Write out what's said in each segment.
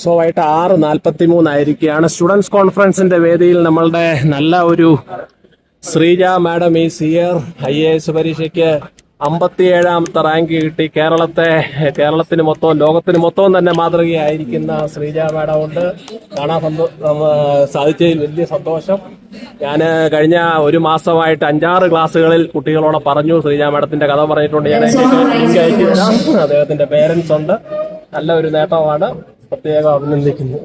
ദിവസമായിട്ട് 6:43 ആയിരിക്കുകയാണ്. സ്റ്റുഡൻസ് കോൺഫറൻസിന്റെ വേദിയിൽ നമ്മളുടെ നല്ല ഒരു ശ്രീജ മാഡം ഈ സിയർ IAS പരീക്ഷയ്ക്ക് 57ാമത്തെ റാങ്ക് കിട്ടി. കേരളത്തിന് മൊത്തവും ലോകത്തിന് മൊത്തവും തന്നെ മാതൃകയായിരിക്കുന്ന ശ്രീജ മാഡം ഉണ്ട്. കാണാൻ സാധിച്ചതിൽ വലിയ സന്തോഷം. ഞാൻ കഴിഞ്ഞ ഒരു മാസമായിട്ട് 5-6 ക്ലാസ്സുകളിൽ കുട്ടികളോട് പറഞ്ഞു. ശ്രീജ മാഡത്തിന്റെ കഥ പറഞ്ഞിട്ടുണ്ട്. ഞാൻ ലിങ്ക് അയച്ചു തരാം. അദ്ദേഹത്തിന്റെ പേരൻസ് ഉണ്ട്. നല്ല ഒരു നേട്ടമാണ്. പ്രത്യേകം അഭിനന്ദിക്കുന്നു.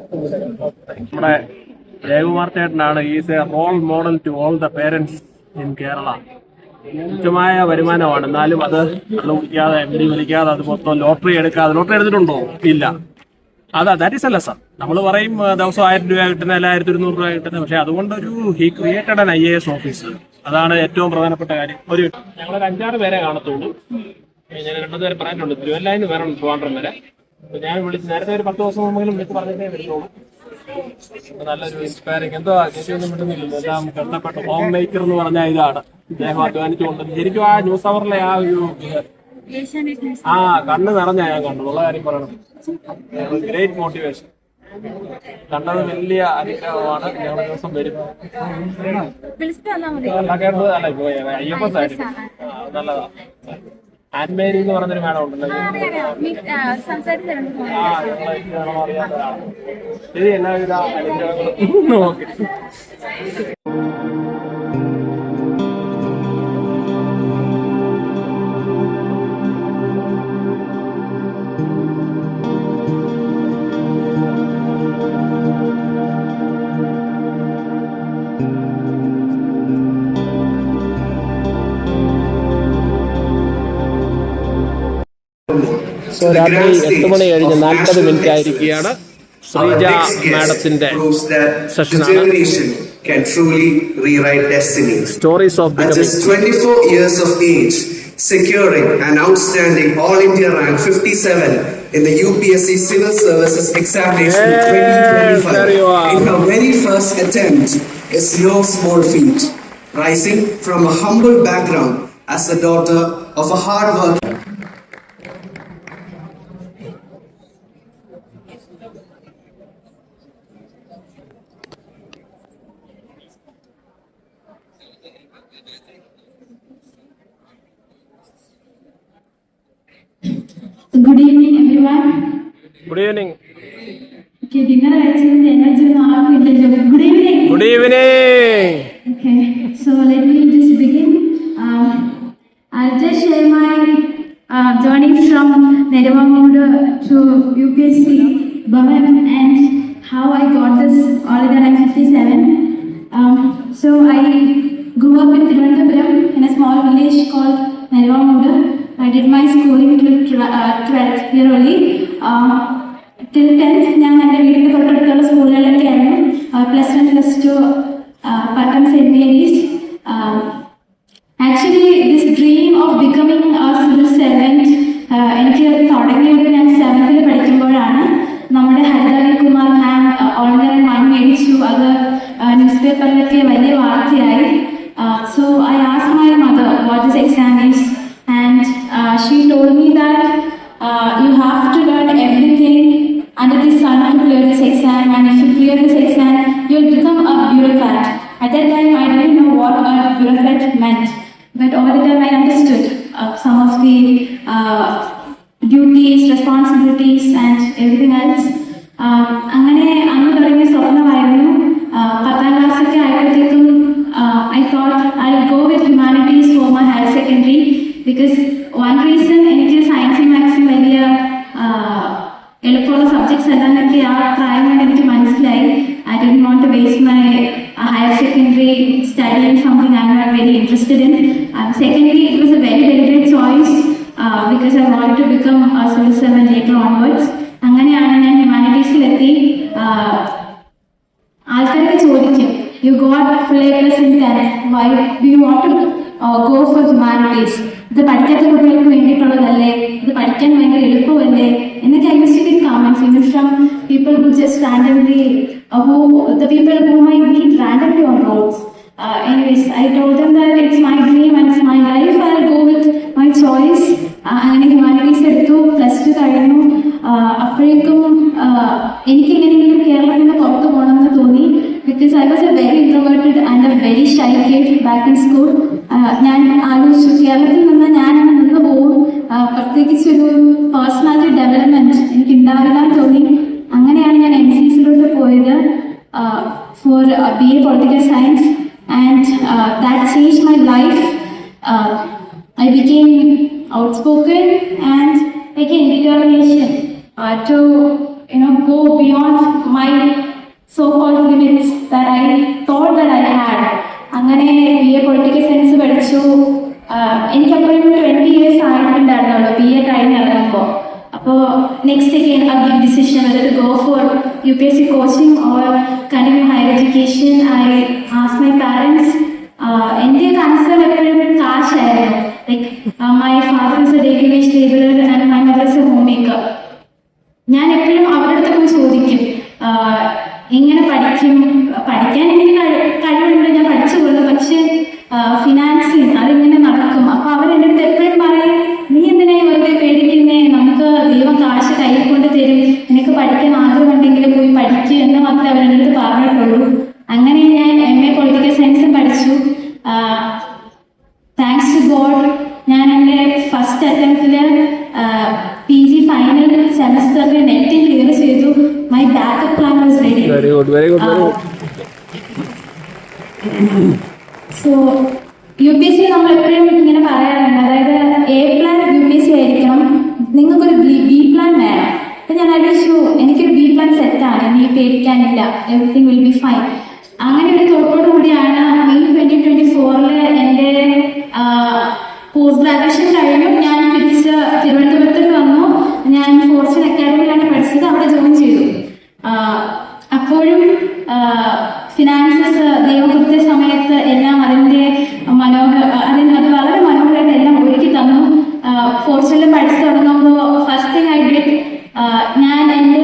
നമ്മുടെ ജയകുമാർ ചേട്ടനാണ്. Is a role model to all the parents in Kerala. തുച്ഛമായ വരുമാനമാണ്, എന്നാലും അത് വെള്ളം കുടിക്കാതെ എണ്ണി വലിക്കാതെ അത് മൊത്തം ലോട്ടറി എടുക്കാതെ. ലോട്ടറി എടുത്തിട്ടുണ്ടോ? ഇല്ല. That is A lesson. നമ്മൾ പറയും ദിവസം 1000 രൂപ കിട്ടുന്ന, 1200 രൂപ കിട്ടുന്നത്. പക്ഷെ അതുകൊണ്ടൊരു he created an IAS officer. അതാണ് ഏറ്റവും പ്രധാനപ്പെട്ട കാര്യം. ഞങ്ങളൊരു 5-6 പേരെ കാണത്തുള്ളൂ. ഞാൻ 2 പേരെ പറയാനുണ്ട്. തിരുവല്ലായിന്ന് വേണം ട്രിവാൻഡ്രം വരെ. ഞാൻ നേരത്തെ ഒരു 10 ദിവസം മുമ്പെങ്കിലും വിളിച്ച് പറഞ്ഞിട്ടേ വരുന്നുള്ളൂ. നല്ലൊരു ഇൻസ്പയറിംഗ്. എന്തോ ചേച്ചിയൊന്നും വിടുന്നില്ല. എല്ലാം കഷ്ടപ്പെട്ട ഹോം മേക്കർ എന്ന് പറഞ്ഞാൽ ഇതാണ്. അദ്ദേഹം അധ്വാനിച്ചുകൊണ്ട് ശരിക്കും ആ ന്യൂസ് അവറിലെ ആ ഒരു കണ്ണ് നിറഞ്ഞ ഞാൻ കണ്ടുള്ള കാര്യം പറയണം. Great motivation. കണ്ടത് വലിയ അനുഗ്രഹമാണ്. ഞങ്ങളുടെ ദിവസം വരും. IFS ആയിരുന്നു. നല്ലതാ. ആൻമേരി എന്ന് പറഞ്ഞൊരു മാഡം ഉണ്ടല്ലോ. ശരി, എല്ലാവിധ അനുഗ്രഹങ്ങളും. ഓക്കെ. രാത്രി 8 മണി കഴിഞ്ഞ് 40 മിനിറ്റ് ആയിരിക്കുകയാണ്. ശ്രീജ മാഡത്തിന്റെ സെഷനാണ്. Stories of becoming. 24 years of age, securing an outstanding All India rank 57 in the UPSC Civil Services Examination 2025. In her very first attempt is no small feat, rising from a humble background as the daughter of a hard-working. Good evening, everyone. Good evening. Okay, dinner actually energy now. Good evening. Good evening. Okay, so let me just begin. I'll just share my journey from Neramangodu to UPSC Bhavan and how I got this all in the rank 57. So I grew up in Thiruvananthapuram in a small village called Neramangodu. I did my schooling till 12th year only. Till 10th ഞാൻ എൻ്റെ വീടിൻ്റെ തൊട്ടടുത്തുള്ള സ്കൂളുകളിലൊക്കെയായിരുന്നു. +1 +2 Pattom saint Mary's. Actually this dream of becoming a civil servant എനിക്ക് തുടങ്ങിയത് ഞാൻ 7th പഠിക്കുമ്പോഴാണ്. നമ്മുടെ ഹരിതാലി Kumar ma'am all India rank 1 മേടിച്ചു. അത് ന്യൂസ് പേപ്പറിലൊക്കെ വലിയ വാർത്തയായി. So I asked my mother what this exam is. And she told me that you have to learn everything under the sun to clear this exam, and if you clear this exam, you'll become a bureaucrat. At that time, I didn't know what a bureaucrat meant, but over the time I understood some of the duties, responsibilities, and everything else. അങ്ങനെ അന്ന് തുടങ്ങിയ സ്വപ്നമായിരുന്നു. 10th ക്ലാസ്സൊക്കെ ആയപ്പോഴത്തേക്കും I thought I'll go with humanities for my higher secondary. Because one reason എനിക്ക് സയൻസും മാത്സും വലിയ എളുപ്പമുള്ള സബ്ജക്ട്സ് അല്ലാന്നൊക്കെ ആ പ്രായം കൊണ്ട് എനിക്ക് മനസ്സിലായി. I didn't want to waste my higher secondary studying something I'm not very interested in. Secondly, it was a very deliberate choice because I wanted to become a civil servant later onwards. അങ്ങനെയാണ് ഞാൻ ഹ്യൂമാനിറ്റീസിലെത്തി. ആൾക്കാരൊക്കെ ചോദിക്കും, you got full A+ in 10th, why do you want to go for humanities? ഇത് പഠിക്കാത്ത കുട്ടികൾക്ക് വേണ്ടിയിട്ടുള്ളതല്ലേ, ഇത് പഠിക്കാൻ ഭയങ്കര എളുപ്പമല്ലേ എന്നൊക്കെ I used to get comments even from people who just randomly the people whom I meet randomly on roads. Anyways, I told them that it's my dream and it's my life. I'll go with my choice. അങ്ങനെ humanities എടുത്തു. +2 കഴിഞ്ഞു. അപ്പോഴേക്കും എനിക്ക് എങ്ങനെയെങ്കിലും കേരളത്തിൽ നിന്ന് പുറത്ത് പോകണമെന്ന് തോന്നി. Because I was A very introverted and A very shy kid back in school. ഞാൻ ആലോചിച്ചു കേരളത്തിൽ നിന്ന് ഞാൻ നിന്ന് പോകും, പ്രത്യേകിച്ചൊരു പേഴ്സണാലിറ്റി ഡെവലപ്മെന്റ് എനിക്ക് ഉണ്ടാവില്ല എന്ന് തോന്നി. അങ്ങനെയാണ് ഞാൻ MCSലോട്ട് പോയത് four BA Political Science, and that changed my life. I became outspoken and again determination to go beyond my so-called limits that I thought that I had. അങ്ങനെ BA Political Science പഠിച്ചു. എനിക്കപ്പോഴും 20 years ആയിട്ടുണ്ടായിരുന്നല്ലോ BA കഴിഞ്ഞിറങ്ങുമ്പോൾ. അപ്പോൾ next again a big decision whether to go for UPSC coaching or continue higher education. I asked my parents. എൻ്റെ concern എപ്പോഴും കാശായിരുന്നു. Like my father is a daily wage labourer and my mother is a home maker. ഞാൻ എപ്പോഴും അവരുടെ അടുത്ത് പോയി ചോദിക്കും എങ്ങനെ പഠിക്കും, പഠിക്കാൻ എനിക്ക് കഴിവുണ്ട്, ഞാൻ പഠിച്ചുകൊള്ളു, പക്ഷേ ഫിനാൻസിങ് അതെങ്ങനെ നടക്കും. അപ്പൊ അവരെൻ്റെ അടുത്ത് എപ്പോഴും പറയും നീ എന്തിനാ വെറുതെ പേടിക്കുന്നേ, നമുക്ക് ദൈവം കാശ് കയ്യിൽ കൊണ്ട് തരും, നിനക്ക് പഠിക്കാൻ ആഗ്രഹമുണ്ടെങ്കിൽ പോയി പഠിക്കൂ എന്ന് മാത്രമേ അവരുടെ അടുത്ത് പറഞ്ഞിട്ടുള്ളൂ. അങ്ങനെ ഞാൻ MA Political Science പഠിച്ചു. താങ്ക്സ് ടു ഗോഡ് ഞാൻ എൻ്റെ ഫസ്റ്റ് അറ്റംപ്റ്റിൽ PG ഫൈനൽ സെമസ്റ്ററിൽ നെറ്റ് ക്ലിയർ ചെയ്തു. My backup plan was ready. Very good, very good. So UPSC നമ്മൾ എപ്പോഴും ഇങ്ങനെ പറയാറുണ്ട്, അതായത് A പ്ലാൻ UPSC ആയിരിക്കണം, നിങ്ങൾക്കൊരു B പ്ലാൻ വേണം. അപ്പം ഞാൻ ആലോചിച്ചു എനിക്കൊരു B പ്ലാൻ സെറ്റാണ്, ഇനി പേടിക്കാനില്ല, എവറിത്തിങ് വിൽ ബി ഫൈൻ. അങ്ങനെ ഒരു തോട്ടോടു കൂടിയാണ് May 2024 എൻ്റെ പോസ്റ്റ് ഗ്രാജുവേഷൻ കഴിഞ്ഞു. ഞാൻ തിരിച്ച് തിരുവനന്തപുരത്തേക്ക് വന്നു. ഞാൻ ഫോർച്യൂൺ അക്കാഡമിയിലാണ് പഠിച്ചത്, അവിടെ ജോയിൻ ചെയ്തു. അപ്പോഴും ഫിനാൻസസ് ദൈവകൃത്യ സമയത്ത് എല്ലാം അതിൻ്റെ അത് വളരെ മനോഹരമായിട്ട് എല്ലാം ഒരുക്കി തന്നു. ഫോർച്യൂണിൽ പഠിച്ചു തുടങ്ങുമ്പോൾ ഫസ്റ്റ് തിങ് ഐ ഡിഡ്, ഞാൻ എൻ്റെ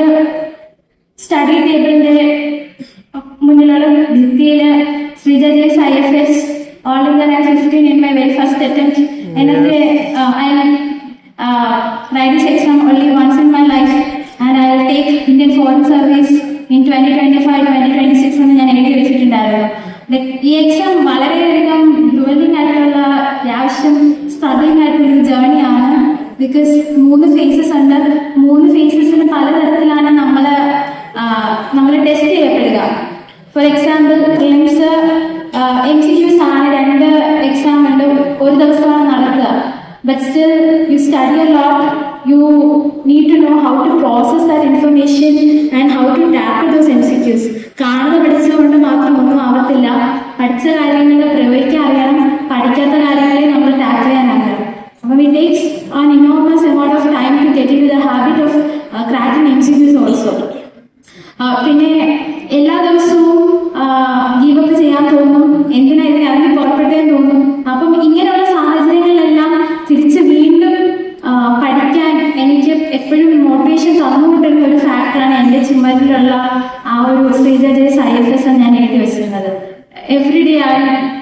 സ്റ്റഡി ടേബിളിൻ്റെ മുന്നിലുള്ള ഭിത്തിയിൽ Sreeja Jaise IFS All India Rank 15 in my very first attempt. Another, I will write this exam only once in my life, and I will take Indian Foreign Service in 2025-2026 എന്ന് ഞാൻ എഴുതി വെച്ചിട്ടുണ്ടായിരുന്നു. ഈ എക്സാം വളരെയധികം ഡ്വെല്ലിംഗ് ആയിട്ടുള്ള അത്യാവശ്യം സ്ട്രഗ്ലിംഗ് ആയിട്ടുള്ള ഒരു ജേർണിയാണ്. ബിക്കോസ് 3 phases ഉണ്ട്. 3 phases പലതരത്തിലാണ് നമ്മൾ ടെസ്റ്റ് ചെയ്യപ്പെടുക. ഫോർ എക്സാമ്പിൾ പ്രിലിംസ് MCQs ആണ്, 2 എക്സാം ഉണ്ട്, ഒരു ദിവസമാണ് നടക്കുക. But still you study a lot. You need to know how to process that information and how to tackle those MCQs. കാണുന്നത് പഠിച്ചുകൊണ്ട് മാത്രം ഒന്നും ആവത്തില്ല. പഠിച്ച കാര്യങ്ങൾ പ്രയോഗിക്കാൻ അറിയണം, പഠിക്കാത്ത കാര്യങ്ങളെ നമ്മൾ ടാക്കിൾ ചെയ്യാൻ അറിയണം. അപ്പം it takes an enormous amount of time to get into the habit of cracking MCQs also. പിന്നെ എല്ലാ ദിവസവും ഗീവപ്പ് ചെയ്യാൻ തോന്നും, എന്തിനാ ഇതിനെ ഇറങ്ങി പുറപ്പെട്ടേന്ന് തോന്നും. അപ്പം ഇങ്ങനെയുള്ള സാഹചര്യങ്ങളിലെല്ലാം തിരിച്ച് വീണ്ടും പഠിക്കാൻ എനിക്ക് എപ്പോഴും മോട്ടിവേഷൻ തന്നുകൊണ്ടിരുന്ന ഒരു ഫാക്ടറാണ് എൻ്റെ ചുമരിലുള്ള ആ ഒരു ശ്രീജ ജെയ്സ് IFS ഞാൻ എഴുതി വെച്ചിരുന്നത്. എവറി ഡേ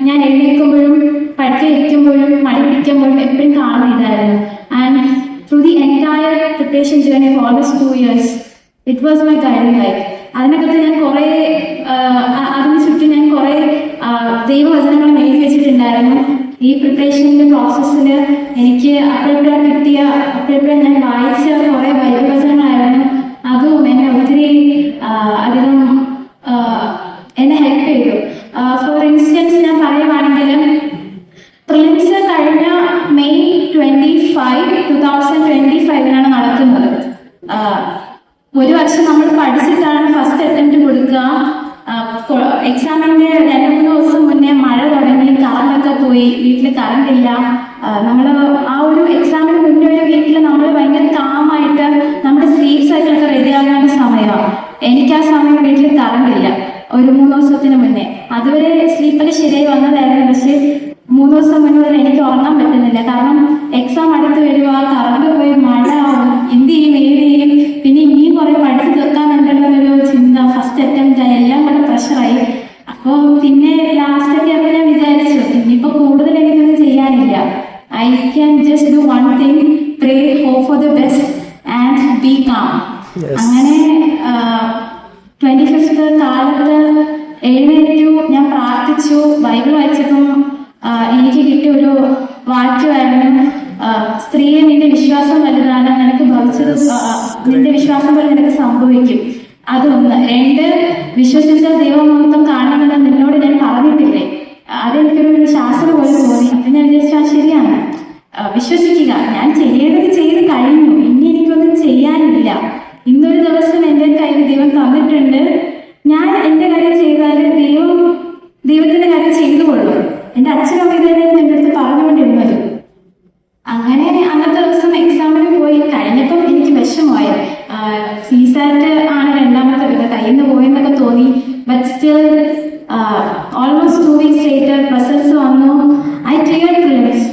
ഞാൻ എഴുന്നേൽക്കുമ്പോഴും പഠിക്കാതിരിക്കുമ്പോഴും മടിപ്പിക്കുമ്പോഴും എപ്പോഴും കാണുന്ന ഇതായിരുന്നു. And through the entire preparation journey of almost 2 years it was my guiding life. അതിനകത്ത് ഞാൻ കുറേ അതിന് ചുറ്റും ഞാൻ കുറേ ദൈവവചനങ്ങളും എഴുതി വെച്ചിട്ടുണ്ടായിരുന്നു. ഈ പ്രിപ്പറേഷൻ്റെ പ്രോസസ്സിൽ എനിക്ക് അപ്പോഴപ്പോഴും ഞാൻ വായിച്ച കുറേ ബൈബിൾ വചനങ്ങളായിരുന്നു. അതും എന്നെ ഒത്തിരി അധികം എന്നെ ഹെൽപ്പ് ചെയ്തു. ഫോർ ഇൻസ്റ്റൻസ് ഞാൻ പറയുവാണെങ്കിൽ പ്രിലിംസ് കഴിഞ്ഞ May 25, 2025 നടക്കുന്നത്. ഒരു വർഷം നമ്മൾ പഠിച്ചിട്ടാണ് ഫസ്റ്റ് അറ്റംപ്റ്റ് കൊടുക്കുക. എക്സാമിന്റെ 2-3 ദിവസം മുന്നേ മഴ തുടങ്ങി, കറണ്ടൊക്കെ പോയി, വീട്ടിൽ കറണ്ട് ഇല്ല. നമ്മൾ ആ ഒരു എക്സാമിന് മുന്നേ ഒരു വീട്ടിൽ നമ്മൾ ഭയങ്കര കാമായിട്ട് നമ്മുടെ സ്ലീപ് സൈക്കിളൊക്കെ റെഡിയാകാനുള്ള സമയമാണ്. എനിക്ക് ആ സമയം വീട്ടിൽ കറണ്ട് ഇല്ല, ഒരു 3 ദിവസത്തിന് മുന്നേ. അതുവരെ സ്ലീപ്പൊക്കെ ശരിയായി വന്നതായിരുന്നു. പക്ഷേ 3 ദിവസം മുന്നേ എനിക്ക് ഉറങ്ങാൻ പറ്റുന്നില്ല. കാരണം എക്സാം അടുത്ത് വരിക, കറണ്ട് പോയി, മഴ, എന്ത് ചെയ്യും, ഏത് ചെയ്യും, പിന്നെ ഇനിയും കുറെ പഠിച്ച് തീർക്കാനുണ്ടെന്നൊരു ചിന്ത. ഫസ്റ്റ് അറ്റംപ്റ്റ് എല്ലാം കൂടെ പ്രഷറായി. അപ്പോൾ പിന്നെ ലാസ്റ്റൊക്കെ അപ്പോൾ ഞാൻ വിചാരിച്ചു ഇനിയിപ്പോൾ കൂടുതൽ എനിക്കൊന്നും ചെയ്യാനില്ല. I can just do one thing, എഴുന്നേറ്റു, ഞാൻ പ്രാർത്ഥിച്ചു. ബൈബിൾ വായിച്ചപ്പം എനിക്ക് കിട്ടിയ ഒരു വാക്യമായിരുന്നു, സ്ത്രീയെ നിന്റെ വിശ്വാസം വലുതാണ്, നിനക്ക് ഭവിച്ചത് നിന്റെ വിശ്വാസം പോലെ നിനക്ക് സംഭവിക്കും. അതൊന്ന്. രണ്ട്, വിശ്വസിച്ചാൽ ദൈവമഹത്വം കാണണമെന്ന് നിന്നോട് ഞാൻ പറഞ്ഞിട്ടില്ലേ? അതെനിക്കൊരു ശാസ്ത്രം പോലെ തോന്നി. അപ്പൊ ഞാൻ വിചാരിച്ചു ശരിയാണ്, വിശ്വസിക്കുക. ഞാൻ ചെയ്യേണ്ടത് ചെയ്ത് കഴിഞ്ഞു, ഇനി എനിക്കൊന്നും ചെയ്യാനില്ല. ഇന്നൊരു ദിവസം എൻ്റെ കയ്യിൽ ദൈവം തന്നിട്ടുണ്ട്. ഞാൻ എൻ്റെ കാര്യം ചെയ്താൽ ദൈവത്തിന്റെ കാര്യം ചെയ്തു കൊള്ളും. എൻ്റെ അച്ഛനും ഇതായിരുന്നു എൻ്റെ അടുത്ത് പറഞ്ഞുകൊണ്ടിരുന്നത്. അങ്ങനെ അന്നത്തെ ദിവസം എക്സാമിന് പോയി കഴിഞ്ഞപ്പം എനിക്ക് വിഷമമായി. സീസാറ്റ് ആണ് രണ്ടാമത്തെ പേര്, കയ്യിൽ നിന്ന് പോയെന്നൊക്കെ തോന്നി. But still almost 2 weeks later results വന്നു. I cleared prelims.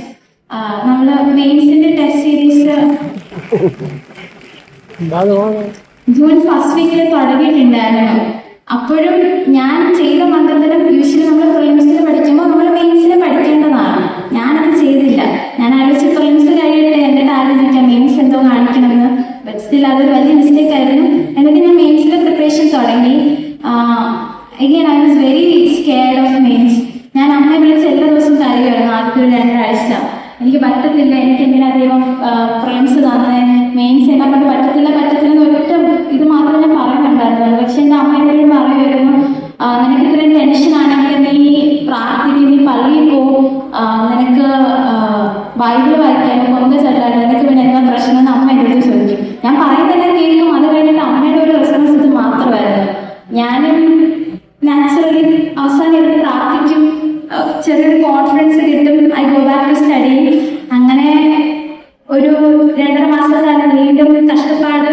നമ്മള് മെയിൻസിന്റെ test series June 1st week തുടങ്ങിയിട്ടുണ്ടായിരുന്നു. അപ്പോഴും ഞാൻ ചെയ്ത മന്ത്രത്തിലും യൂഷ്വലി നമ്മൾ പ്രിലിംസിൽ പഠിക്കുമ്പോൾ നമ്മൾ മെയിൻസിൽ പഠിക്കേണ്ടതാണ്. ഞാനത് ചെയ്തില്ല. ഞാൻ ആലോചിച്ച് പ്രിലിംസ് കഴിയട്ടെ, എന്നിട്ട് ആലോചിക്കാം മെയിൻസ് എന്തോ കാണിക്കണമെന്ന്. ബട്ട് സ്റ്റിൽ അതൊരു വലിയ മിസ്റ്റേക്ക് ആയിരുന്നു. എന്നിട്ട് ഞാൻ മെയിൻസിന്റെ പ്രിപ്പറേഷൻ തുടങ്ങി. Again I was very scared of mains. ഞാൻ അമ്മയെ വിളിച്ച് എല്ലാ ദിവസവും കരയുമായിരുന്നു. ആദ്യത്തെ 2 ആഴ്ച എനിക്ക് പറ്റത്തില്ല, എനിക്ക് എന്തിനാ ദൈവം പ്രിലിംസ് തന്നെ, മെയിൻസ് എന്നെ കൊണ്ട് പറ്റത്തില്ല എന്ന് ഒറ്റ ഇത് മാത്രമേ ഞാൻ പറയുന്നുണ്ടായിരുന്നുള്ളൂ. പക്ഷെ എൻ്റെ അമ്മ എപ്പോഴും പറയുമായിരുന്നു, നിനക്ക് ഇത്രയും ടെൻഷൻ ആണെങ്കിൽ നീ പ്രാർത്ഥിക്കും, നീ പള്ളിയിൽ പോവും, നിനക്ക് ബൈബിൾ വായിക്കാനും കൊന്ത ചെല്ലാനും, നിനക്ക് പിന്നെ എന്താ പ്രശ്നം എന്ന് അമ്മ എൻ്റെ അടുത്ത് ചോദിക്കും. ഞാൻ പറയുന്നതെല്ലാം കേൾക്കും. അത് കഴിഞ്ഞിട്ട് അമ്മയുടെ ഒരു റെസ്പോൺസ് ഇത് മാത്രമായിരുന്നു. ഞാനും നാച്ചുറലി അവസാനം എടുത്ത് പ്രാർത്ഥിക്കും, ചെറിയൊരു കോൺഫിഡൻസ് കിട്ടും. I go back to study. അങ്ങനെ ഒരു 2.5 മാസക്കാലം വീണ്ടും കഷ്ടപ്പാട്,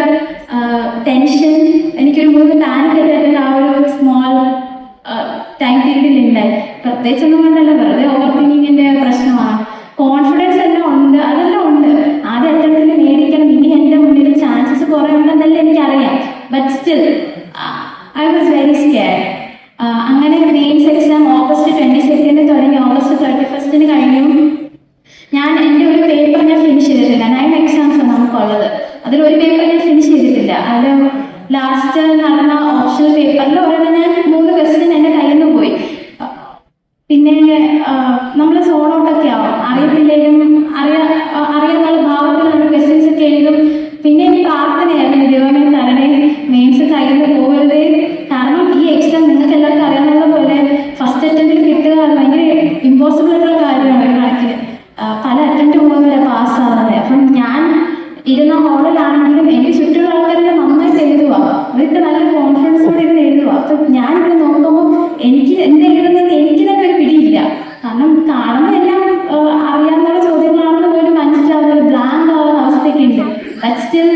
ടെൻഷൻ, എനിക്കൊരു 3 പാനിക് അറ്റാക്ക് ആ ഒരു സ്മോൾ ടൈം പീരീഡിൽ ഉണ്ടായി. പ്രത്യേകിച്ചൊന്നും കൊണ്ടല്ല, വെറുതെ ഓവർ തിങ്കിങ്ങിന്റെ പ്രശ്നമാണ്. കോൺഫിഡൻസ് എല്ലാം ഉണ്ട്, അതെല്ലാം ഉണ്ട്. ആദ്യ അറ്റംപ്റ്റിൽ മേടിക്കണം, ഇനി എൻ്റെ മുന്നിൽ ചാൻസസ് കുറേ ഉണ്ടെന്നല്ല എനിക്കറിയാം. But still I was very scared. അങ്ങനെ മെയിൻസ് എക്സാം ഓഗസ്റ്റ് 22 തുടങ്ങി. ഓഗസ്റ്റ് 31 കഴിഞ്ഞു. ഞാൻ എൻ്റെ ഒരു പേപ്പർ ഞാൻ ഫിനിഷ് ചെയ്തിട്ടില്ല. 9 എക്സാംസ് നമുക്കുള്ളത്. അതിലൊരു പേപ്പർ ഞാൻ ഫിനിഷ് ചെയ്തിട്ടില്ല. അത് ലാസ്റ്റ് നടന്ന ഓപ്ഷണൽ പേപ്പറിൽ ഒരെണ്ണം ഞാൻ 3 ക്വസ്റ്റ്യൻ എൻ്റെ കയ്യിൽ നിന്ന് പോയി. പിന്നെ നമ്മൾ സോൺ ഔട്ടൊക്കെ ആവും, അറിയത്തില്ലെങ്കിലും അറിയാന്നുള്ള ഭാവത്തിൽ നമ്മൾ ക്വസ്റ്റ്യൻസ് ഒക്കെ എഴുതും. പിന്നെ എനിക്ക് പ്രാർത്ഥനയായിരുന്നു, ദൈവമേ തരണേ, മെയിൻസ് കയ്യിൽ നിന്ന് പോകരുതേ. കാരണം ഈ എക്സാം നിങ്ങൾക്ക് എല്ലാവർക്കും അറിയാവുന്ന പോലെ ഫസ്റ്റ് അറ്റംപ്റ്റിൽ കിട്ടുക അത് ഭയങ്കര ഇമ്പോസിബിൾ ആയിട്ടുള്ള കാര്യമാണ്. ഒരു കണക്കിന് പല അറ്റംപ്റ്റ് പോകുന്നില്ല പാസ്സാവുന്നത്. അപ്പം ഞാൻ ഇരുന്ന ഹോളിലാണെങ്കിലും എനിക്ക് ചുറ്റുമുള്ള ആൾക്കാരെല്ലാം നന്നായിട്ട് എഴുതുക, അവർക്ക് നല്ല കോൺഫിഡൻസോടെ ഇരുന്ന് എഴുതുക. അപ്പം ഞാൻ ഇവിടെ നോക്കുമ്പോൾ എനിക്ക് എന്താ എഴുതുന്നത് എനിക്ക് തന്നെ ഒരു പിടിയില്ല. കാരണം കാണുന്ന എല്ലാം അറിയാവുന്ന ചോദ്യങ്ങളാണെന്ന് പോലും മനസ്സിലാവുന്ന ഒരു ബ്ലാങ്ക് ആവുന്ന അവസ്ഥയൊക്കെ ഉണ്ട്. But still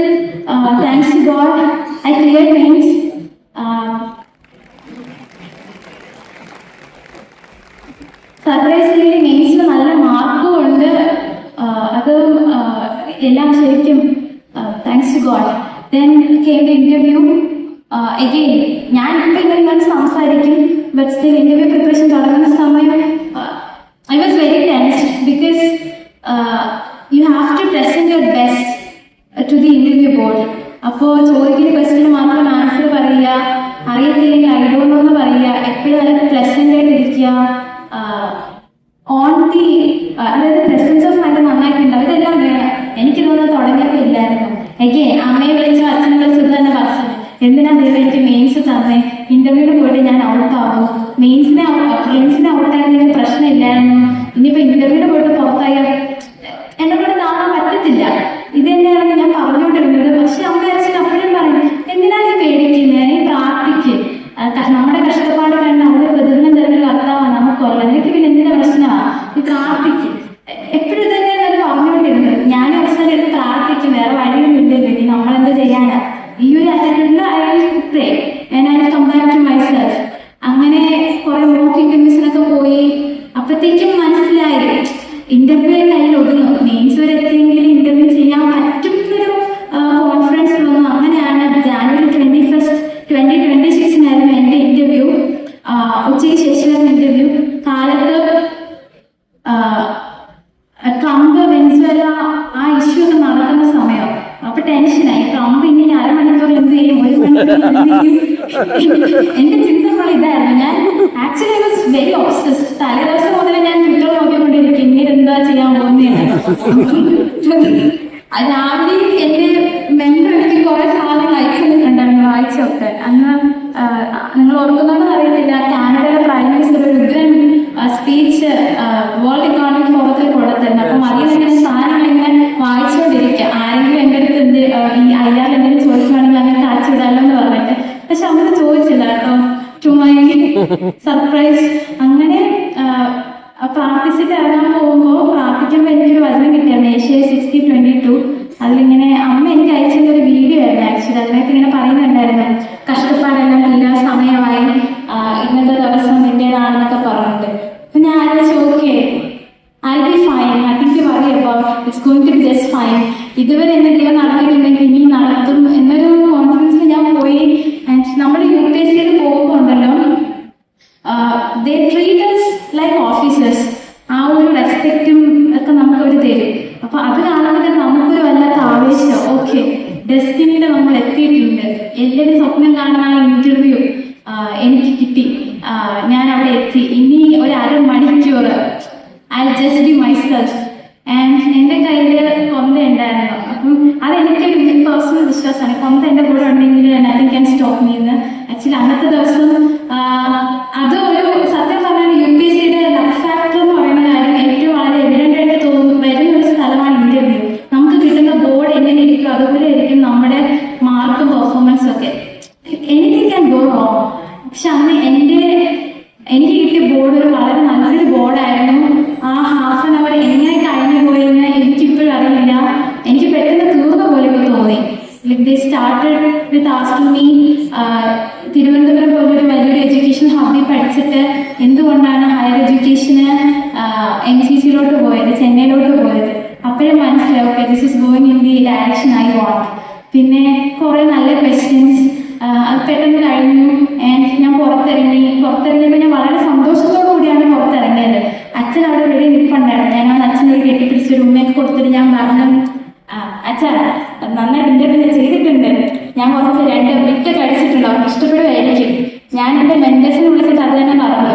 thanks to God I cleared mains. Surprisingly മെയിൻസിൽ നല്ല മാർക്കും ഉണ്ട്. അത് എല്ലാം ശരിക്കും thanks to God. Then came the interview. Again ഞാൻ ഇപ്പം ഇങ്ങനെ സംസാരിക്കും. ബട്ട് സ്റ്റിൽ ഇന്റർവ്യൂ പ്രിപ്പറേഷൻ തുടങ്ങുന്ന സമയം I was very tensed because you have to present your best to the interview board. അപ്പോൾ ചോദിക്കുന്ന ക്വസ്റ്റ്യന് മാത്രം ആൻസർ പറയുക, അറിയത്തില്ലെങ്കിൽ ഐ ഡോണ്ട് നോ എന്ന് പറയുക, എപ്പോഴും നല്ല പ്ലസന്റ് ആയിട്ട് ഇരിക്കുക, ഓൺ ദി അതായത് പ്രസൻസ് ഓഫ് മൈൻഡ് നന്നായിട്ടുണ്ടാവും. ഇതെല്ലാം വേണം. എനിക്കിതൊന്നും തുടങ്ങിയപ്പോൾ ഇല്ലായിരുന്നു. അഗെയിൻ അമ്മയെ വിളിച്ചോ അച്ഛനെ വിളിച്ചത് തന്നെ പറഞ്ഞു, എന്തിനാ ദൈവം എനിക്ക് മെയിൻസ് തന്നെ, ഇന്റർവ്യൂവിന് പോയിട്ട് ഞാൻ ഔട്ടാവും, മെയിൻസിനെ ഔട്ടായിരുന്നെങ്കിൽ പ്രശ്നമില്ലായിരുന്നു, ഇനിയിപ്പോൾ ഇന്റർവ്യൂവിന് പോയിട്ട് പുറത്തായാൽ എന്നെ കൂടെ കാണാൻ പറ്റത്തില്ല. ഇത് തന്നെയാണ് ഞാൻ പറഞ്ഞുകൊണ്ടിരുന്നത്. പക്ഷെ അമ്മ അച്ഛൻ അപ്പോഴും പറഞ്ഞു, എന്തിനാ നീ പേടിക്കുന്നത്, നീ പ്രാർത്ഥിക്ക്, നമ്മുടെ കഷ്ടപ്പാട് കണ്ട് അവിടെ പ്രതിഫലം തരുന്ന കർത്താവാണ് നമുക്കുള്ള, നിനക്ക് പിന്നെ എന്തിനാ പ്രശ്നമാണ്, നീ പ്രാർത്ഥിക്ക്. എപ്പോഴും ഇതന്നെ ഞാൻ പറഞ്ഞുകൊണ്ടിരുന്നത്. ഞാൻ അവസരം എടുത്ത് പ്രാർത്ഥിക്കും, വേറെ വഴിയൊന്നും ഇല്ലല്ലോ, ഇനി നമ്മളെന്ത് ചെയ്യാനാ. ഈ ഒരു അറ്റൻഡിൽ I will pray and I will come back to myself. അങ്ങനെ കുറെ മോക്ക് ഇന്റർവ്യൂസിനൊക്കെ പോയി. അപ്പോഴത്തേക്കും മനസ്സിലായി ഇന്റർവ്യൂ കയ്യിൽ ഒതുങ്ങും, മെയിൻസ് വരെ എത്തിയെങ്കിലും ഇന്റർവ്യൂ ചെയ്യാൻ പറ്റുന്നൊരു കോൺഫിഡൻസ് തോന്നുന്നു. അങ്ങനെയാണ് ജാനുവരി 21, 2026 എൻ്റെ ഇന്റർവ്യൂ. ഉച്ചയ്ക്ക് ശേഷമായിരുന്നു ഇന്റർവ്യൂ. കാലത്ത് ട്രംപ് വെനസ്വേല ആ ഇഷ്യൂ ഒക്കെ നടക്കുന്ന സമയം. അപ്പൊ ടെൻഷനായി, ട്രംപ് ഇനി 1/2 മണിക്കൂർ എന്ത് ചെയ്യും, 1 മണിക്കൂർ എന്ത് ചെയ്യും എന്റെ ചിന്ത ഇതായിരുന്നു. ഞാൻ ആക്ച്വലി ഐ വാസ് വെരി ഓബ്സസ്ഡ്. തലേ ദിവസം മുതൽ ഞാൻ ട്വിറ്റർ നോക്കിക്കൊണ്ടിരിക്കും ഇങ്ങനെ എന്താ ചെയ്യാൻ പോകുന്നതാണ്. രാവിലെ എന്റെ മെമ്പർ എനിക്ക് കുറെ സാധനങ്ങൾ അയച്ചിട്ടുണ്ടായിരുന്നു, വായിച്ചൊക്കെ. അന്ന് നിങ്ങൾ ഓർക്കുന്നുണ്ടെന്ന് അറിയത്തില്ല, കാനഡയിലെ പ്രൈം മിനിസ്റ്റർ ഒരു ഉഗ്രൻ സ്പീച്ച് വേൾഡ് ഇക്കോണമിക് ഫോറത്തിൽ കൊടുത്തിട്ടുണ്ട്. അപ്പം അതിൽ ഇങ്ങനെ സാധനങ്ങൾ ഇങ്ങനെ വായിച്ചുകൊണ്ടിരിക്കുക. ആരെങ്കിലും എൻ്റെ അടുത്ത് ഈ അയ്യാർ എന്തെങ്കിലും ചോദിക്കുവാണെങ്കിൽ അങ്ങനെ കാച്ചിടാലോ എന്ന് പറഞ്ഞിട്ട്. പക്ഷെ അങ്ങനെ ചോദിച്ചില്ല കേട്ടോ, ചുമ്മാ സർപ്രൈസ്. അങ്ങനെ പ്രാർത്ഥിച്ചിട്ട് ഇറങ്ങാൻ പോകുമ്പോൾ പ്രാർത്ഥിക്കുമ്പോൾ എനിക്കൊരു വചനം കിട്ടിയായിരുന്നു, ഏഷ്യ 60:22. അതിലിങ്ങനെ അമ്മ എനിക്ക് അയച്ചിട്ട് ഒരു വീഡിയോ ആയിരുന്നു ആക്ച്വലി. അതിനകത്ത് ഇങ്ങനെ പറയുന്നുണ്ടായിരുന്നു, കഷ്ടപ്പാടെല്ലാം ഇല്ല, സമയമായി, ഇന്നത്തെ ദിവസം നിന്റേതാണെന്നൊക്കെ പറഞ്ഞിട്ട്. അപ്പൊ ഞാൻ ആലോചിച്ചു, okay, I'll be fine, nothing to worry about, it's going to be just fine. ഇതുവരെ എന്നെ ദൈവം നടത്തിയിട്ടുണ്ടെങ്കിൽ ഇനിയും നടത്തും എന്നൊരു കോൺഫിഡൻസിൽ ഞാൻ പോയി. ആൻഡ് നമ്മൾ UPSC പോകുമ്പോൾ ഉണ്ടല്ലോ, they treat us like officers. ആ ഒരു റെസ്പെക്റ്റും ഒക്കെ നമുക്കവർ തരും. അപ്പൊ അത് കാണുമ്പോൾ നമുക്കൊരു വല്ലാത്ത ആവേശം, ഓക്കെ ഡെസ്റ്റിനിയിൽ നമ്മൾ എത്തിയിട്ടുണ്ട്. എല്ലാവരും സ്വപ്നം കാണുന്ന ആ ഇന്റർവ്യൂ എനിക്ക് കിട്ടി, ഞാൻ അവിടെ എത്തി. ഇനി ഒരു അരമണിക്കൂർ I'll just be myself. And എൻ്റെ കയ്യിൽ കൊന്ത ഉണ്ടായിരുന്നു. അപ്പം അതെനിക്ക് പേഴ്സണൽ വിശ്വാസമാണ്. കൊന്ത എൻ്റെ കൂടെ ഉണ്ടെങ്കിൽ നത്തിങ് ക്യാൻ സ്റ്റോപ്പ് മീ എന്ന്. ആക്ച്വലി അന്നത്തെ ദിവസം അത് ഒരു സത്യം പറഞ്ഞാൽ UPSCയുടെ ലക്ക് ഫാക്ടർ എന്ന് പറയുന്ന കാര്യം ഏറ്റവും വളരെ എവിഡൻ്റ് ആയിട്ട് വരുന്ന ഒരു സ്ഥലമാണ് ഇന്റർവ്യൂ. നമുക്ക് കിട്ടുന്ന ബോർഡ് എങ്ങനെ ഇരിക്കും അതുപോലെ ആയിരിക്കും നമ്മുടെ മാർക്കും പെർഫോമൻസും ഒക്കെ. Anything can go wrong. പക്ഷെ അന്ന് എനിക്ക് കിട്ടിയ ബോർഡ് ഒരു വളരെ നല്ലൊരു ബോർഡായിരുന്നു. ആ ഹാഫ് ആൻ അവർ എങ്ങനെ കഴിഞ്ഞു പോയെന്ന് എനിക്കിപ്പോഴും അറിയില്ല. എനിക്ക് പെട്ടെന്ന് തീർന്ന പോലെയൊക്കെ തോന്നി. ദേ started with asking me, Thiruvananthapuram പോലൊരു വലിയൊരു എഡ്യൂക്കേഷൻ ഹബിൽ പഠിച്ചിട്ട് എന്തുകൊണ്ടാണ് ഹയർ എഡ്യൂക്കേഷന് NCCയിലോട്ട് പോയത്, ചെന്നൈയിലോട്ട് പോയത്. അപ്പോഴും മനസ്സിലാവും, okay this is going in the direction I want. പിന്നെ കുറേ നല്ല ക്വസ്റ്റ്യൻസ് അത് പെട്ടെന്ന് കഴിഞ്ഞു. ആൻഡ് ഞാൻ പുറത്തിറങ്ങിയപ്പോൾ ഞാൻ വളരെ സന്തോഷത്തോടു കൂടിയാണ് പുറത്തിറങ്ങിയത്. അച്ഛൻ അവിടെ വെളിയിൽ നിൽപ്പുണ്ടായിരുന്നു. ഞാൻ അച്ഛനോട് കെട്ടിപ്പിടിച്ചൊരു ഉമ്മയൊക്കെ കൊടുത്തിട്ട് ഞാൻ പറഞ്ഞു, അച്ഛാ നന്നായിട്ട് ഇന്റർവ്യൂ ചെയ്തിട്ടുണ്ട്, ഞാൻ കുറച്ച് 2 വിറ്റൊക്കെ അടിച്ചിട്ടുണ്ട്, അവർക്ക് ഇഷ്ടപ്പെടുമായിരിക്കും. ഞാൻ എൻ്റെ മെന്റേഴ്സിനെ വിളിച്ചിട്ട് അത് തന്നെ പറഞ്ഞു,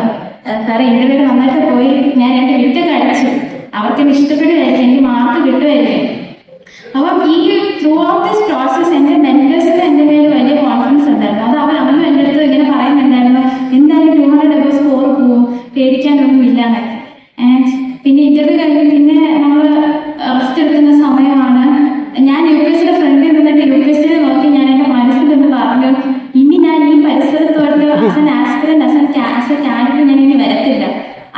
സാറേ ഇന്റർവ്യൂ നന്നായിട്ട് പോയി, ഞാൻ 2 വിറ്റൊക്കെ അടിച്ചു, അവർക്കെന്നെ ഇഷ്ടപ്പെടുമായിരിക്കും, എനിക്ക് മാർക്ക് കിട്ടുമായിരിക്കും. അപ്പം ഈ ത്രൂ ഔട്ട് ദിസ് പ്രോസസ് എൻ്റെ മെന്റേഴ്സിന് എൻ്റെ മേലെ വലിയ കോൺഫിഡൻസ് ഉണ്ടായിരുന്നു. അത് അവരും എൻ്റെ അടുത്ത് ഇങ്ങനെ പറയുന്നുണ്ടായിരുന്നു, എന്തായാലും 200 above സ്കോർ പോവും, പേടിക്കാനൊന്നും ഇല്ലാന്നൊക്കെ. ആൻഡ് പിന്നെ ഇന്റർവ്യൂ കഴിഞ്ഞ് പിന്നെ നമ്മൾ റെസ്റ്റ് എടുക്കുന്ന സമയമാണ്. ഞാൻ UPSCയുടെ ഫ്രണ്ടിൽ നിന്നിട്ട് UPSCയെ നോക്കി ഞാൻ എൻ്റെ മനസ്സിൽ നിന്ന് പറഞ്ഞു, ഇനി ഞാൻ ഈ പരിസരത്തോട്ട് as an aspirant as a candidate ഞാൻ ഇനി വരത്തില്ല.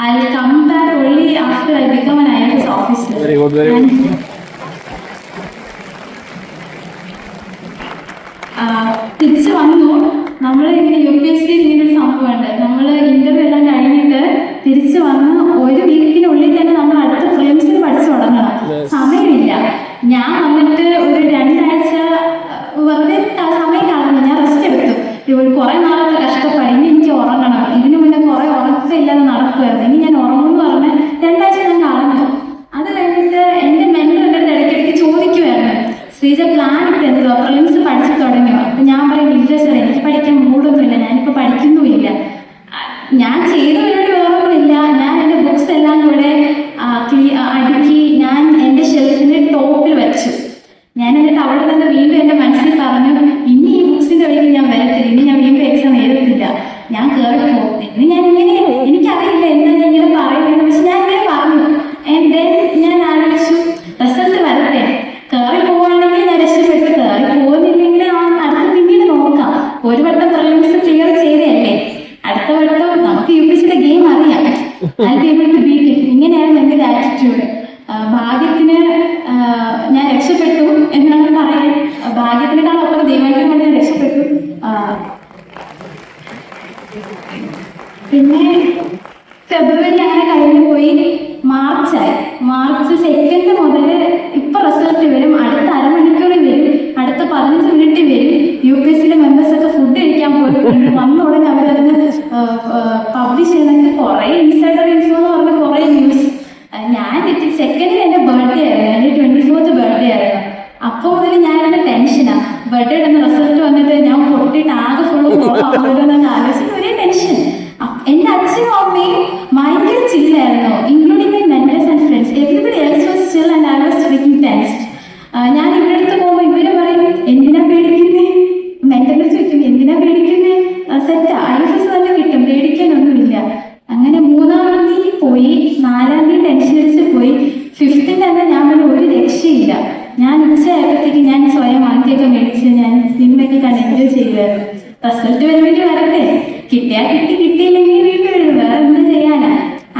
I will come back only after I become an IAS officer. തിരിച്ചു വന്നു. നമ്മൾ ഇങ്ങനെ UPSC ഇങ്ങനൊരു സംഭവമുണ്ട്. നമ്മൾ ഇന്റർവ്യൂ എല്ലാം കഴിഞ്ഞിട്ട് തിരിച്ചു വന്ന് ഒരു വീക്കിനുള്ളിൽ തന്നെ നമ്മൾ അടുത്ത പ്രിലിംസിന് പഠിച്ചു തുടങ്ങണം. സമയമില്ല. ഞാൻ വന്നിട്ട് ഒരു 2 ആഴ്ച വെറുതെ സമയം കളഞ്ഞു. ഞാൻ റെസ്റ്റ് എടുത്തു. കുറെ നാളൊക്കെ കഷ്ടപ്പാട്. ഇനി എനിക്ക് ഉറങ്ങണം. ഇതിനു മുന്നേ കുറെ ഉറക്കമില്ലാതെ നടക്കുമായിരുന്നു. ഇനി ഞാൻ ഉറങ്ങുമെന്ന് പറഞ്ഞ് 2 ആഴ്ച ഞാൻ കളഞ്ഞു. അത് കഴിഞ്ഞിട്ട് എൻ്റെ മെന്റർ എൻ്റെ അടുത്ത് ഇടയ്ക്കിടയ്ക്ക് ചോദിക്കുമായിരുന്നു, ശ്രീജ പ്ലാൻ ഇട്ട് എന്തോ പ്രിലിംസ് പഠിച്ചു തുടങ്ങിയോ? അപ്പൊ ഞാൻ പറയും, ഇല്ല സാർ എനിക്ക് പഠിക്കാൻ മൂടൊന്നുമില്ല, ഞാനിപ്പോൾ പഠിക്കുന്നുമില്ല. ഞാൻ ചെയ്ത പരിപാടി വേറൊന്നുമില്ല. ഞാൻ എൻ്റെ ബുക്സ് എല്ലാം കൂടെ അടുക്കി ഞാൻ എൻ്റെ ഷെൽഫിന്റെ ടോപ്പിൽ വെച്ചു. ഞാൻ എന്നിട്ട് അവിടെ നിന്ന് വീണ്ടും എൻ്റെ മനസ്സിൽ പറഞ്ഞു, ഇനി ഈ ബുക്സിന്റെ വഴിക്ക് ഞാൻ വരത്തില്ല, ഇനി ഞാൻ വീണ്ടും എക്സാം എഴുതത്തില്ല, ഞാൻ കയറി പോകും എന്ന്. ഞാൻ ഇങ്ങനെ എനിക്കറിയില്ല എന്താ ഞാൻ ഇങ്ങനെ പറയുന്നത്, പക്ഷെ ഞാൻ ഇങ്ങനെ പറഞ്ഞു. എൻ്റെ ഞാൻ ആലോചിച്ചു, റിസൾട്ട് വരട്ടെ, കയറി പോവുകയാണെങ്കിൽ ഞാൻ രക്ഷപ്പെട്ടു, കയറി പോകുന്നില്ലെങ്കിൽ അടുത്ത് പിന്നീട് നോക്കാം. ഒരു വട്ടം പ്രിലിംസ് ക്ലിയർ ചെയ്തല്ലേ, അടുത്ത വട്ടം നമുക്ക് UPSCയുടെ ഗെയിം അറിയാം. ഇങ്ങനെയായിരുന്നു എൻ്റെ ആറ്റിറ്റ്യൂഡ്. ഭാഗ്യത്തിന് ഞാൻ രക്ഷപ്പെട്ടു എന്നാണ് പറയാൻ. ഭാഗ്യത്തിനേക്കാളപ്പുറം ദൈവത്തിന് കൊണ്ട് ഞാൻ രക്ഷപ്പെട്ടു. പിന്നെ ഫെബ്രുവരി അങ്ങനെ കഴിഞ്ഞു പോയി. മാർച്ചായി. മാർച്ച് 2 മുതൽ ഇപ്പൊ റിസൾട്ട് വരും. അടുത്ത അരമണിക്കൂറിൽ വരും, അടുത്ത 15 മിനിറ്റ് വരും. UPSCയിലെ മെമ്പേഴ്സ് ഒക്കെ ഫുഡ് കഴിക്കാൻ പോയിട്ടുണ്ട്. വന്ന ഉടനെ അവരതിന് പബ്ലിഷ് ചെയ്യുന്നത് കുറെ ഇൻസൈഡർ ഇൻഫോ എന്ന് പറഞ്ഞ കുറെ ന്യൂസ്. ഞാൻ 2nd എൻ്റെ ബർത്ത്ഡേ ആയിരുന്നു, എൻ്റെ 24th ബർത്ത്ഡേ ആയിരുന്നു. അപ്പോൾ മുതൽ ഞാൻ എൻ്റെ ടെൻഷനാണ്. ബർത്ത്ഡേ തന്നെ റിസൾട്ട് വന്നിട്ട് ഞാൻ പൊട്ടിയിട്ട് ആകെ ഫുള്ള് അമ്മയോടൊന്നും ആലോചിച്ച് ഒരേ ടെൻഷൻ. എന്റെ അച്ഛനും അമ്മയും ഭയങ്കര ചില്ലായിരുന്നു, including my mentors and friends. Everybody else was chill and I was freaking tensed. ഞാൻ ഇവരുടെ അടുത്ത് പോകുമ്പോൾ ഇവര് പറയും എന്തിനാ പേടിക്കുന്നേ, മെന്ററിൽ ചോദിക്കും എന്തിനാ പേടിക്കുന്നേ, സെറ്റ് IFS തന്നെ കിട്ടും, പേടിക്കാനൊന്നുമില്ല. അങ്ങനെ 3-ാം തീയതി പോയി, 4-ാം തീയതി ടെൻഷൻ അടിച്ച് പോയി. 5th തന്നെ ഞാൻ പറഞ്ഞ ഒരു രക്ഷയില്ല. ഞാൻ ഉച്ചയായപ്പോഴത്തേക്ക് ഞാൻ സ്വയം ആദ്യമൊക്കെ മേടിച്ച് ഞാൻ സിനിമയൊക്കെ കണ്ട് എൻജോയ് ചെയ്യുമായിരുന്നു. റിസൾട്ട് വരാൻ വേണ്ടി വരട്ടെ, കിട്ടിയാൽ കിട്ടി, കിട്ടിയില്ലെങ്കിൽ വീട്ടിൽ വരും, വേറെ എന്താ ചെയ്യാനാ.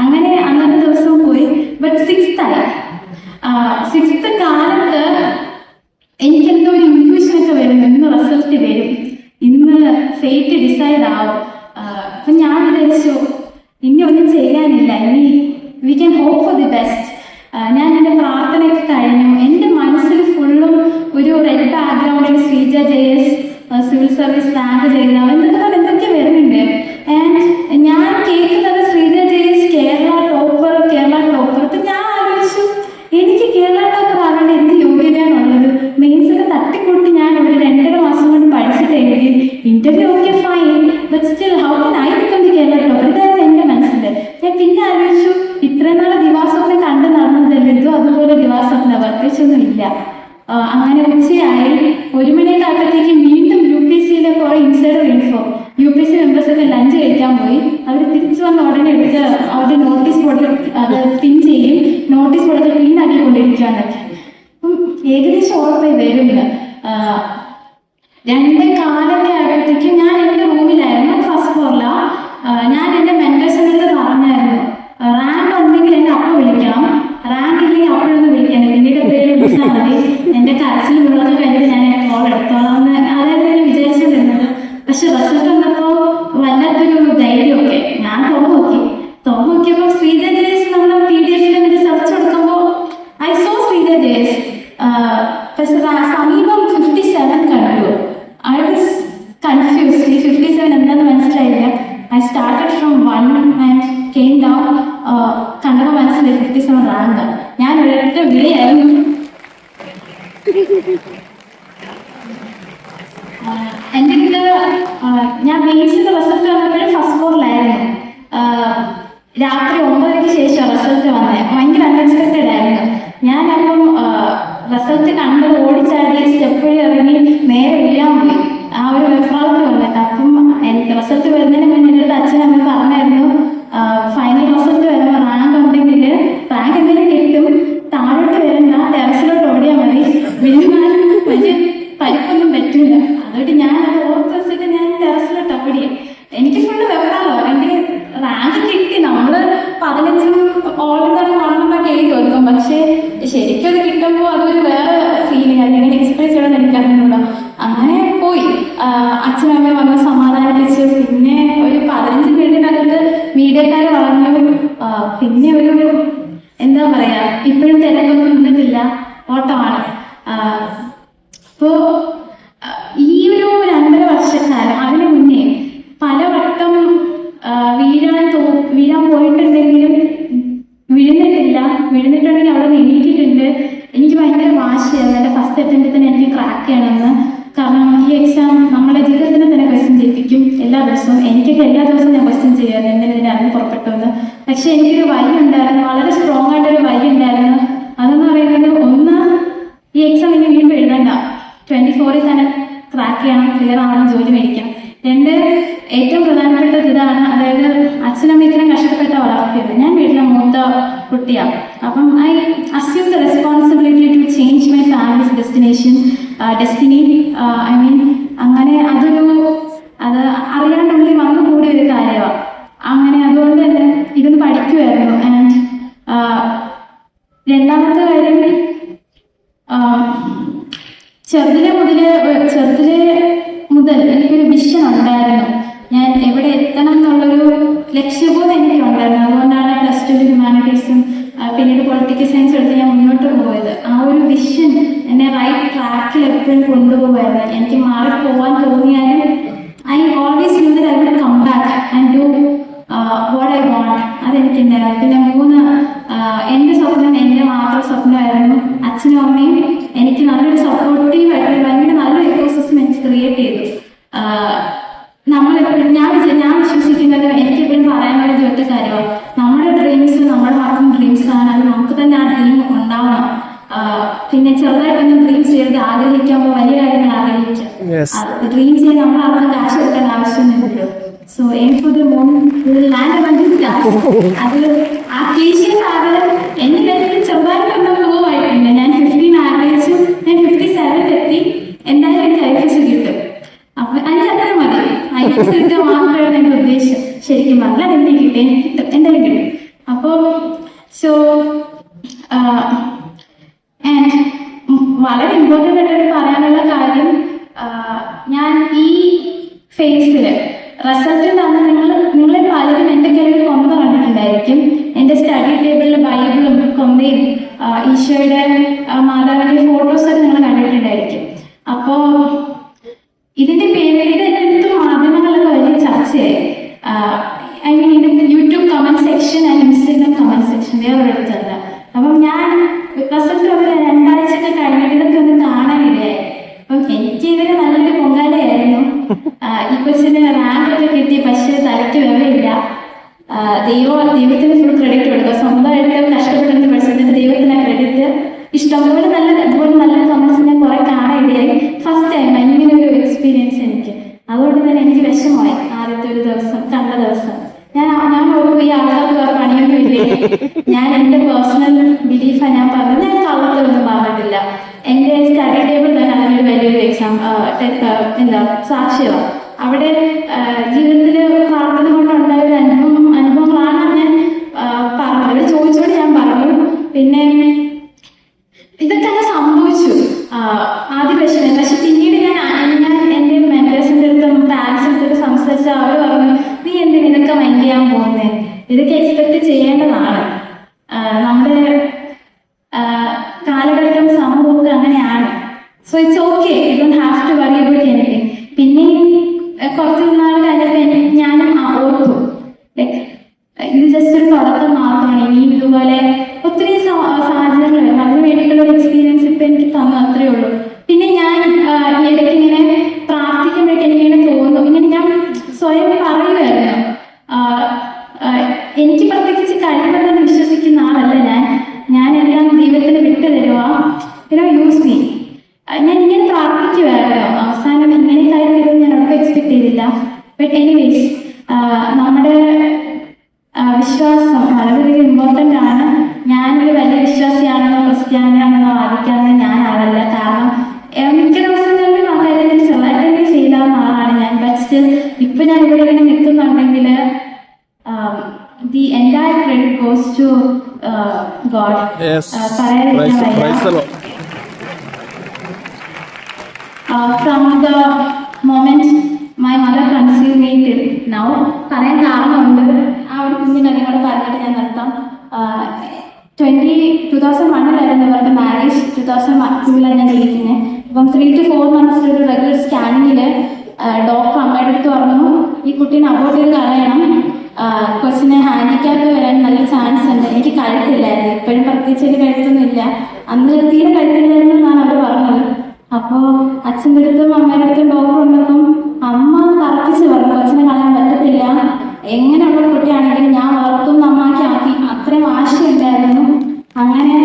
അങ്ങനെ അന്നത്തെ ദിവസം പോയി. ബട്ട് 6th ആയി. 6th കാലത്ത് എനിക്കെന്തോ ഒരു ഇൻക്യൂഷനൊക്കെ വരും, ഇന്ന് റിസൾട്ട് വരും, ഇന്ന് ഫേറ്റ് ഡിസൈഡ് ആവും. അപ്പം ഞാൻ വിചാരിച്ചു ഇനി ഒന്നും ചെയ്യാനില്ല, ഇനി we can hope for the best. ഞാൻ എൻ്റെ പ്രാർത്ഥനയൊക്കെ കഴിഞ്ഞു. എൻ്റെ മനസ്സിൽ ഫുള്ളും ഒരു റെഡ് ബാക്ക്ഗ്രൗണ്ടിൽ Sreeja JS civil service rank ചെയ്ത എന്തൊക്കെ വരുന്നുണ്ട്. ആൻഡ് ഞാൻ കേൾക്കുന്നത് ശ്രീജ JS കേരള ടോപ്പർ. അപ്പം ഞാൻ ആലോചിച്ചു എനിക്ക് കേരള ടോപ്പർ ആവേണ്ട എന്ത് യോഗ്യതയാണുള്ളത്. മെയിൻസ് ഒക്കെ തട്ടിക്കൂട്ടി ഞാൻ ഒരു 2.5 മാസം കൊണ്ട് പഠിച്ചിട്ട് എഴുതി. Interview okay fine, but still how can I become the Kerala topper? ഇതായിരുന്നു എൻ്റെ മനസ്സിൽ. ഞാൻ പിന്നെ ആലോചിച്ചു ഇത്രയും നാളെ ദിവാസ്വപ്നം കണ്ട് നടന്നതല്ലേ, ഇതും അതുപോലെ ദിവാസ്വപ്നം, വർദ്ധിച്ചൊന്നും ഇല്ല. അങ്ങനെ ഉച്ചയായി. 1 മണിയൊക്കെ ആയപ്പോഴത്തേക്കും വീണ്ടും UPSCയിലെ കുറെ ഇൻസൈഡർ ഇൻഫോ. UPSC മെമ്പേഴ്സൊക്കെ ലഞ്ച് കഴിക്കാൻ പോയി. അവർ തിരിച്ചു വന്ന ഉടനെ എടുത്ത് അവരുടെ നോട്ടീസ് ബോർഡിൽ അത് പിൻ ചെയ്യും, നോട്ടീസ് ബോർഡിൽ പിൻ ആക്കിക്കൊണ്ടിരിക്കുകയെന്നൊക്കെ. അപ്പം ഏകദേശം ഉറപ്പായി വരുന്നില്ല. 2:15 ആയപ്പോഴത്തേക്കും ഞാൻ എൻ്റെ റൂമിലായിരുന്നു, ഫസ്റ്റ് ഫ്ലോറിലാണ്. ഞാൻ എൻ്റെ മെന്റേഴ്സിനോട് പറഞ്ഞായിരുന്നു റാങ്ക് ഉണ്ടെങ്കിൽ എന്നെ അപ്പം വിളിക്കണം, റാങ്ക് ഇല്ലെങ്കിൽ അപ്പോഴൊന്നും വിളിക്കണം, പിന്നീട് എപ്പോഴും വിളിച്ചാൽ മതി. എൻ്റെ കരച്ചിൽ മുളക് കഴിഞ്ഞിട്ട് ഞാൻ കോൾ എടുത്തോളാം എന്ന് അതായത് ഞാൻ വിചാരിച്ചുകൊണ്ടിരുന്നത്. പക്ഷെ റിസൾട്ട് വന്നപ്പോൾ വല്ലാത്തൊരു ധൈര്യമൊക്കെ. ഞാൻ നോക്കിയപ്പോൾ ശ്രീജ JS നമ്മൾ PDF സെർച്ച് കൊടുക്കുമ്പോൾ ഐ സോ ശ്രീജ JS. പക്ഷെ സമീപം 57 കണ്ടു. I was confused. ഈ 57 എന്താണെന്ന് മനസ്സിലായില്ല. I started from 1 and came down. കണ്ടപ്പോൾ മനസ്സിലായി 57 റാങ്ക്. ഞാൻ ഒരൊറ്റ വിളിയായിരുന്നു. എൻ്റെ ഇത് ഞാൻ മെയിൻസിന്റെ റിസൾട്ട് വന്നപ്പോഴും ഫസ്റ്റ് ഫ്ലോറിലായിരുന്നു. രാത്രി 9:00-ക്ക് ശേഷം റിസൾട്ട് വന്നത്. ഭയങ്കര അൺഎക്സ്പെക്റ്റഡ് ആയിരുന്നു. ഞാനപ്പം റിസൾട്ട് കണ്ടത് ഓടിച്ചാടി സ്റ്റെപ്പ് വഴി ഇറങ്ങി നേരെ വീഴാൻ പോയി. ആ ഒരു വെപ്രാളത്തിൽ വന്നിട്ട്. അപ്പം റിസൾട്ട് വരുന്നതിന് മുന്നേ എൻ്റെ അച്ഛനമ്മ പറഞ്ഞായിരുന്നു ഫൈനൽ റിസൾട്ട് വരുമ്പോൾ റാങ്ക് ഉണ്ടെങ്കിൽ റാങ്ക് എന്തെങ്കിലും കിട്ടും, താഴോട്ട് വരണ്ട, ടെറസിലോട്ട് ഓടിയാൽ മതി, വീണാലും വലിയ പരിപ്പൊന്നും പറ്റില്ല. അതുകൊണ്ട് ഞാൻ അത് ഓർത്ത് വെച്ചിട്ട് ഞാൻ ടെറസിലോട്ട് ഓടിയാം. എനിക്ക് ഫുള്ള് വെപ്രാളോ. എനിക്ക് റാങ്ക് കിട്ടി, നമ്മൾ 15 ഓൾറെഡി എഴുതി വെക്കും. പക്ഷേ ശരിക്കും അത് കിട്ടുമ്പോൾ അതൊരു വേറെ ഫീലിംഗ്. അതിങ്ങനെ എക്സ്പ്രസ് ചെയ്യണമെന്ന് എനിക്കറിഞ്ഞൂടാ. അങ്ങനെ പോയി. അച്ഛനമ്മ വന്ന് സമാധാനിപ്പിച്ചു. പിന്നെ ഒരു 15 മിനിറ്റിനകത്ത് മീഡിയക്കാർ പറഞ്ഞു. പിന്നെ ഒരു എന്താ പറയാ, ഇപ്പോഴും തിരക്കൊന്നും നിന്നിട്ടില്ല, ഓട്ടമാണ്. അപ്പോ ഈ ഒരു 2.5 വർഷക്കാലം അതിനു മുന്നേ പലവട്ടം വീഴാൻ പോയിട്ടുണ്ടെങ്കിലും വീഴുന്നിട്ടുണ്ടെങ്കിൽ അവിടെ എണീറ്റിട്ടുണ്ട്. എനിക്ക് ഭയങ്കര വാശിയായിരുന്നു എൻ്റെ ഫസ്റ്റ് അറ്റംപ്റ്റിൽ തന്നെ എനിക്ക് ക്രാക്ക് ചെയ്യണമെന്ന്. കാരണം ഈ എക്സാം നമ്മുടെ ജീവിതത്തിനെ തന്നെ ക്വസ്റ്റ്യൻ ചെയ്യിപ്പിക്കും എല്ലാ ദിവസവും. എനിക്കൊക്കെ എല്ലാ ദിവസവും ഞാൻ ക്വസ്റ്റ്യൻ ചെയ്യുമായിരുന്നു എന്തിനും ഇതിനെ അറിഞ്ഞ് പുറപ്പെട്ടുവെന്ന്. പക്ഷെ എനിക്കൊരു വഴി ഉണ്ടായിരുന്നു, വളരെ സ്ട്രോങ് ആയിട്ടൊരു വഴി ഉണ്ടായിരുന്നു. അതെന്ന് പറയുന്നത്, ഒന്ന്, ഈ എക്സാം ഇനി വീണ്ടും എഴുതണ്ട, 24-ൽ തന്നെ ക്രാക്ക് ചെയ്യണം, ക്ലിയർ ആവണം, ജോലി മേടിക്കണം. 2, ഏറ്റവും പ്രധാനപ്പെട്ടത് ഇതാണ്, അതായത് അച്ഛനമ്മ ഇത്രയും കഷ്ടപ്പെട്ട വളർത്തിയത്. ഞാൻ വീട്ടിലെ മൂത്ത കുട്ടിയാണ്. അപ്പം I assume the responsibility to change my family's destiny. I mean അങ്ങനെ അത് അറിയാണ്ടുള്ളിൽ വന്നു കൂടിയ ഒരു കാര്യമാണ്. അങ്ങനെ അതുകൊണ്ട് തന്നെ ഇതൊന്ന് പഠിക്കുമായിരുന്നു. ആൻഡ് രണ്ടാമത്തെ കാര്യം, ചെറുതിലെ മുതൽ എനിക്കൊരു വിഷൻ ഉണ്ടായിരുന്നു. ഞാൻ എവിടെ എത്തണം എന്നുള്ളൊരു ലക്ഷ്യബോധം എനിക്കുണ്ടായിരുന്നു. അതുകൊണ്ടാണ് +2 ഹ്യൂമാനിറ്റീസും പിന്നീട് പൊളിറ്റിക്കൽ സയൻസ് എടുത്ത് ഞാൻ മുന്നോട്ട് പോയത്. ആ ഒരു വിഷൻ എന്നെ റൈറ്റ് ട്രാക്കിൽ എപ്പോഴും കൊണ്ടുപോകുമായിരുന്നു. എനിക്ക് മാറിപ്പോവാൻ തോന്നിയാലും I always knew that I will come back and do what I want. അതെനിക്കുണ്ടായിരുന്നു. പിന്നെ 3, എൻ്റെ സ്വപ്നം എൻ്റെ മാത്രം സ്വപ്നമായിരുന്നു. അച്ഛനും അമ്മയും എനിക്ക് നല്ലൊരു സപ്പോർട്ടീവായിട്ട് ഭയങ്കര നല്ലൊരു എക്കോസിസ്റ്റം എനിക്ക് ക്രിയേറ്റ് ചെയ്തു. നമ്മൾ ഞാൻ വിശ്വസിക്കുന്നത് എനിക്കെപ്പോഴും പറയാനുള്ള ഒറ്റ കാര്യമാണ്, നമ്മുടെ ഡ്രീംസ് നമ്മുടെ മാത്രം ഡ്രീംസ് ആണ്. അത് നമുക്ക് തന്നെ ആ ഡ്രീം ഉണ്ടാവണം. പിന്നെ ചെറുതായിട്ടൊന്നും ഡ്രീം ചെയ്ത് ആഗ്രഹിക്കുമ്പോൾ വലിയ കാര്യങ്ങൾ ആഗ്രഹിക്കാം. ഡ്രീം ചെയ്യാൻ നമ്മൾ ആർക്കും കാശ് കൊടുക്കാൻ ആവശ്യമൊന്നുമില്ലല്ലോ. So aim for the moon land അത് ആ ക്ലീശിയസ് ആഗ്രഹം എന്റെ കാര്യത്തിൽ ചെറുതായിട്ടൊന്നും മൂവ് ആയിട്ടില്ല. ഞാൻ 15 ആഗ്രഹിച്ചു, ഞാൻ 57 എത്തി. എന്തായാലും എനിക്ക് IFS കിട്ടും. അപ്പൊ എനിക്ക് അത്ര മതി. IFS കിട്ടുക മാത്രമാണ് എന്റെ ഉദ്ദേശം. ശരിക്കും പറഞ്ഞാൽ എന്തെങ്കിലും കിട്ടും, എനിക്ക് കിട്ടും, എന്തായാലും കിട്ടും. അപ്പോ സോ വളരെ ഇമ്പോർട്ടൻ്റ് ആയിട്ട് പറയാനുള്ള കാര്യം, ഞാൻ ഈ ഫേസില് റിസൾട്ടിലാണ് നിങ്ങളെ പലരും എൻ്റെ കയ്യിൽ കൊന്ത കണ്ടിട്ടുണ്ടായിരിക്കും. എൻ്റെ സ്റ്റഡി ടേബിളിൽ ബൈബിളും കൊന്തയും ഈശോയുടെ മാതാവിന്റെ ഫോട്ടോസൊക്കെ നിങ്ങൾ കണ്ടിട്ടുണ്ടായിരിക്കും. അപ്പോ ഇതിന്റെ പേരിൽ ഇതെന്തും മാധ്യമങ്ങളിലൊക്കെ വലിയ ചർച്ചയായി. ഐ മീൻ ഇതിന്റെ YouTube comment section and Instagram comment section വേറൊരിടത്തല്ല. അപ്പം ഞാൻ റിസൾട്ട് ഒരു 2 ആഴ്ചയൊക്കെ കഴിഞ്ഞിട്ട് ഇതൊക്കെ ഒന്ന് കാണാനിടയായി. അപ്പം എനിക്ക് ഇതിന് നല്ലൊരു പൊങ്കാലയായിരുന്നു. ഈ ക്വസ്റ്റിന് റാങ്ക് ഒക്കെ കിട്ടി, പക്ഷേ തലയ്ക്ക് വിവരമില്ല. ദൈവത്തിന് ഫുൾ ക്രെഡിറ്റ് കൊടുക്കുക. സ്വന്തമായിട്ട് കഷ്ടപ്പെടുന്ന പഠിച്ചതിന് ദൈവത്തിന് ക്രെഡിറ്റ്. ഇഷ്ടംപോലെ അതുപോലെ നല്ല കമന്റ്സിനെ കുറെ കാണാനിടയായി. ഫസ്റ്റ് ടൈം ഇങ്ങനെ ഒരു എക്സ്പീരിയൻസ് എനിക്ക്. അതുകൊണ്ട് തന്നെ എനിക്ക് വിഷമമായി ആദ്യത്തെ ഒരു ദിവസം കണ്ട ദിവസം. ഞാൻ ഓർക്കും ഈ ആൾക്കാർക്ക് വേറെ പണിയൊന്നുമില്ലേ. ഞാൻ എൻ്റെ പേഴ്സണൽ ബിലീഫാണ് ഞാൻ പറഞ്ഞത്. ഞാൻ കള്ളത്തൊന്നും പറഞ്ഞിട്ടില്ല. എൻ്റെ സ്റ്റഡി ടേബിൾ തന്നെ അതിനൊരു വലിയൊരു എക്സാം സാക്ഷ്യമാണ്. അവിടെ ജീവിതത്തിൽ പ്രാർത്ഥന കൊണ്ടുണ്ടായ ഒരു അനുഭവങ്ങളാണ് ഞാൻ പറഞ്ഞത്. ചോദിച്ചോട് ഞാൻ പറഞ്ഞു. പിന്നെ ഇതൊക്കെ അങ്ങ് സംഭവിച്ചു. ആദ്യ വിഷമം. പക്ഷെ പിന്നീട് ഞാൻ എൻ്റെ മെന്റേഴ്സിൻ്റെ അടുത്തും പാരൻസിൻ്റെ അടുത്തൊക്കെ സംസാരിച്ച അവർ പറഞ്ഞു, നീ എന്തിനാ ഇതൊക്കെ മൈൻഡ് ചെയ്യാൻ പോകുന്നത്, ഇതൊക്കെ എക്സ്പെക്ട് ചെയ്യേണ്ടതാണ്. നമ്മുടെ കാലഘട്ടം സമൂഹമൊക്കെ അങ്ങനെയാണ്. So it's okay, you don't have to worry about anything. പിന്നെ കുറച്ച് നാൾ കഴിഞ്ഞപ്പോൾ ഞാനും ഓർത്തു, ഇത് ജസ്റ്റ് ഒരു തുടക്കം മാത്രമാണ്. ഇനിയും ഇതുപോലെ ഒത്തിരി സാഹചര്യങ്ങൾ വരും. അതിന് വേണ്ടിയിട്ടുള്ള ഒരു എക്സ്പീരിയൻസ് ഇപ്പം എനിക്ക് തന്നു, അത്രേ ഉള്ളൂ. പിന്നെ ഞാൻ ഇടയ്ക്ക് ഇങ്ങനെ പ്രാർത്ഥിക്കുമ്പോഴേക്ക് എനിക്കിങ്ങനെ തോന്നും, ഇങ്ങനെ ഞാൻ സ്വയം പറയുമായിരുന്നു, എനിക്ക് പ്രത്യേകിച്ച് കഴിവുണ്ടെന്ന് വിശ്വസിക്കുന്ന ആളല്ല ഞാൻ എല്ലാം ദൈവത്തിന് വിട്ടു തരുക, യൂസ് മീ. ഞാൻ ഇങ്ങനെ പ്രാർത്ഥിക്കുമായിരുന്നു. അവസാനം ഇങ്ങനെ കാര്യമായിരുന്നു ഞാൻ ഒട്ടും എക്സ്പെക്ട് ചെയ്തില്ല. ബട്ട് എനിവേസ് നമ്മുടെ വിശ്വാസം വളരെയധികം ഇമ്പോർട്ടൻ്റ് ആണ്. ഞാനൊരു വലിയ വിശ്വാസിയാണെന്നോ ക്രിസ്ത്യാനിയാണെന്നോ വാദിക്കാമെന്ന് ഞാൻ ആളല്ല. കാരണം മിക്ക ദിവസങ്ങളിലും ആ കാര്യത്തിൽ ചെറുതായിട്ടെങ്കിലും ചെയ്താവുന്ന ആളാണ് ഞാൻ. ബട്ട് സ്റ്റിൽ ഇപ്പൊ ഞാൻ ഇവിടെ ഇങ്ങനെ നിൽക്കുന്നുണ്ടെങ്കിൽ the entire credit goes to God. From the moment my mother conceived me till now, പറയാൻ കാരണമുണ്ട്. ആ ഒരു കുഞ്ഞിനെ നിങ്ങളോട് പറഞ്ഞിട്ട് ഞാൻ നിർത്താം. 2001 ഇവരുടെ മാരേജ്. 2002 ഞാൻ ജയിക്കുന്നത്. അപ്പം 3 to 4 months ഒരു റെഗുലർ സ്കാനിങ്ങിൽ ഡോക്ടർ അമ്മയുടെ അടുത്ത് പറഞ്ഞു, ഈ കുട്ടീനെ അബോർട്ട് ചെയ്ത് കളയണം, കൊച്ചിന് ഹാൻഡിക്യാപ്പ് വരാൻ നല്ല ചാൻസ് ഉണ്ട്. എനിക്ക് കഴുത്തില്ലായിരുന്നു. ഇപ്പോഴും പ്രത്യേകിച്ച് ഒരു കഴുത്തൊന്നും ഇല്ല. അന്ന് തീരെ കഴുത്തില്ലായിരുന്നു എന്നാണ് അവർ പറഞ്ഞത്. അപ്പോൾ അച്ഛൻ്റെ അടുത്തും അമ്മയുടെ അടുത്തും ഡോക്ടർ ഉണ്ടപ്പം അമ്മ തർക്കിച്ച് പറഞ്ഞു, കൊച്ചിനെ കളയാൻ പറ്റത്തില്ല, എങ്ങനെയുള്ള കുട്ടിയാണെങ്കിലും ഞാൻ വളർത്തും നന്നാക്കി ആക്കി. അത്രയും വാശിയുണ്ടായിരുന്നു. അങ്ങനെ